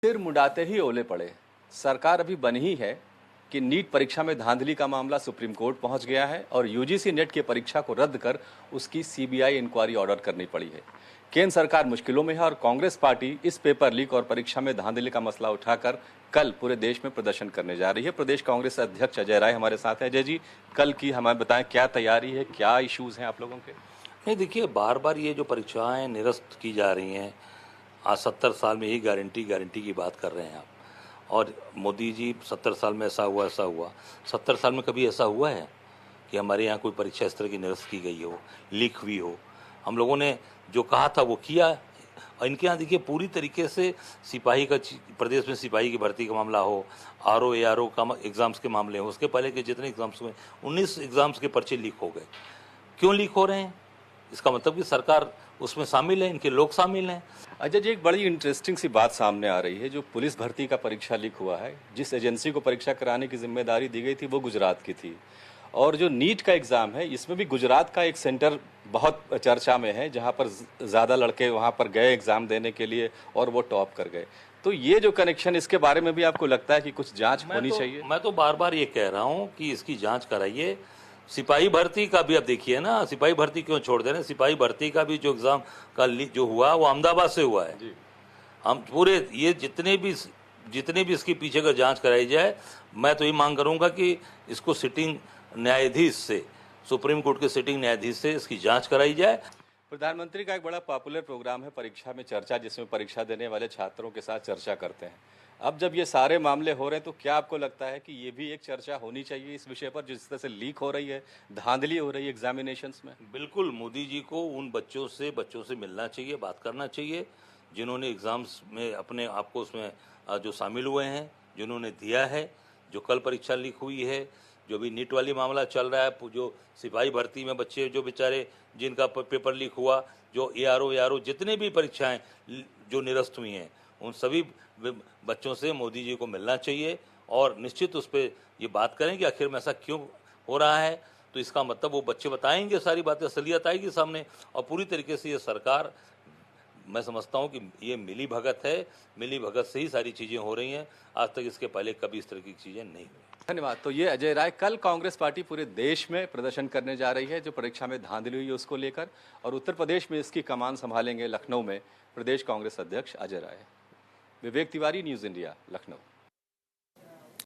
सिर मुंडाते ही ओले पड़े। सरकार अभी बनी ही है कि नीट परीक्षा में धांधली का मामला सुप्रीम कोर्ट पहुंच गया है और यूजीसी नेट की परीक्षा को रद्द कर उसकी सीबीआई इंक्वायरी ऑर्डर करनी पड़ी है। केंद्र सरकार मुश्किलों में है और कांग्रेस पार्टी इस पेपर लीक और परीक्षा में धांधली का मसला उठाकर कल पूरे देश में प्रदर्शन करने जा रही है। प्रदेश कांग्रेस अध्यक्ष अजय राय हमारे साथ हैं। अजय जी, कल की हमें बताएं, क्या तैयारी है, क्या इश्यूज हैं आप लोगों के? नहीं, देखिए, बार बार ये जो परीक्षाएं निरस्त की जा रही हैं, आज 70 साल में ही गारंटी की बात कर रहे हैं आप। और मोदी जी 70 साल में ऐसा हुआ 70 साल में कभी ऐसा हुआ है कि हमारे यहाँ कोई परीक्षा इस तरह की निरस्त की गई हो, लीक हुई हो? हम लोगों ने जो कहा था वो किया। और इनके यहाँ देखिए पूरी तरीके से सिपाही का, प्रदेश में सिपाही की भर्ती का मामला हो, आरओ एआरओ का एग्ज़ाम्स के मामले हो, उसके पहले के जितने एग्ज़ाम्स हुए 19 एग्ज़ाम्स के पर्चे लीक हो गए। क्यों लीक हो रहे हैं? इसका मतलब कि सरकार उसमें शामिल है, इनके लोग शामिल हैं। अजय जी, एक बड़ी इंटरेस्टिंग सी बात सामने आ रही है। जो पुलिस भर्ती का परीक्षा लीक हुआ है, जिस एजेंसी को परीक्षा कराने की जिम्मेदारी दी गई थी वो गुजरात की थी। और जो नीट का एग्जाम है, इसमें भी गुजरात का एक सेंटर बहुत चर्चा में है, जहां पर ज़्यादा लड़के वहां पर गए एग्जाम देने के लिए और वो टॉप कर गए। तो ये जो कनेक्शन, इसके बारे में भी आपको लगता है कि कुछ जांच होनी चाहिए? मैं तो बार बार ये कह रहा हूँ कि इसकी जांच कराइए। सिपाही भर्ती का भी अब देखिए ना, सिपाही भर्ती क्यों छोड़ दे रहे हैं? सिपाही भर्ती का भी जो एग्ज़ाम का जो हुआ वो अहमदाबाद से हुआ है जी। हम पूरे ये जितने भी इसके पीछे का जांच कराई जाए। मैं तो ये मांग करूंगा कि इसको सिटिंग न्यायाधीश से, सुप्रीम कोर्ट के सिटिंग न्यायाधीश से इसकी जांच कराई जाए। प्रधानमंत्री का एक बड़ा पॉपुलर प्रोग्राम है परीक्षा में चर्चा, जिसमें परीक्षा देने वाले छात्रों के साथ चर्चा करते हैं। अब जब ये सारे मामले हो रहे हैं तो क्या आपको लगता है कि ये भी एक चर्चा होनी चाहिए इस विषय पर, जिस तरह से लीक हो रही है, धांधली हो रही है एग्जामिनेशंस में? बिल्कुल, मोदी जी को उन बच्चों से मिलना चाहिए, बात करना चाहिए जिन्होंने एग्ज़ाम्स में अपने आप को उसमें जो शामिल हुए हैं, जिन्होंने दिया है। जो कल परीक्षा लीक हुई है, जो भी नीट वाली मामला चल रहा है, जो सिपाही भर्ती में बच्चे जो बेचारे जिनका पेपर लीक हुआ, जो एआरओ जितने भी परीक्षाएं जो निरस्त हुई हैं, उन सभी बच्चों से मोदी जी को मिलना चाहिए और निश्चित उस पर ये बात करें कि आखिर में ऐसा क्यों हो रहा है। तो इसका मतलब वो बच्चे बताएंगे, सारी बातें, असलियत आएगी सामने। और पूरी तरीके से ये सरकार, मैं समझता हूँ कि ये मिली भगत है, मिली भगत से ही सारी चीज़ें हो रही हैं। आज तक इसके पहले कभी इस तरह की चीज़ें नहीं हुई। धन्यवाद। तो ये अजय राय, कल कांग्रेस पार्टी पूरे देश में प्रदर्शन करने जा रही है जो परीक्षा में धांधली हुई है उसको लेकर, और उत्तर प्रदेश में इसकी कमान संभालेंगे लखनऊ में प्रदेश कांग्रेस अध्यक्ष अजय राय। Vivek Tiwari, news India, Lucknow.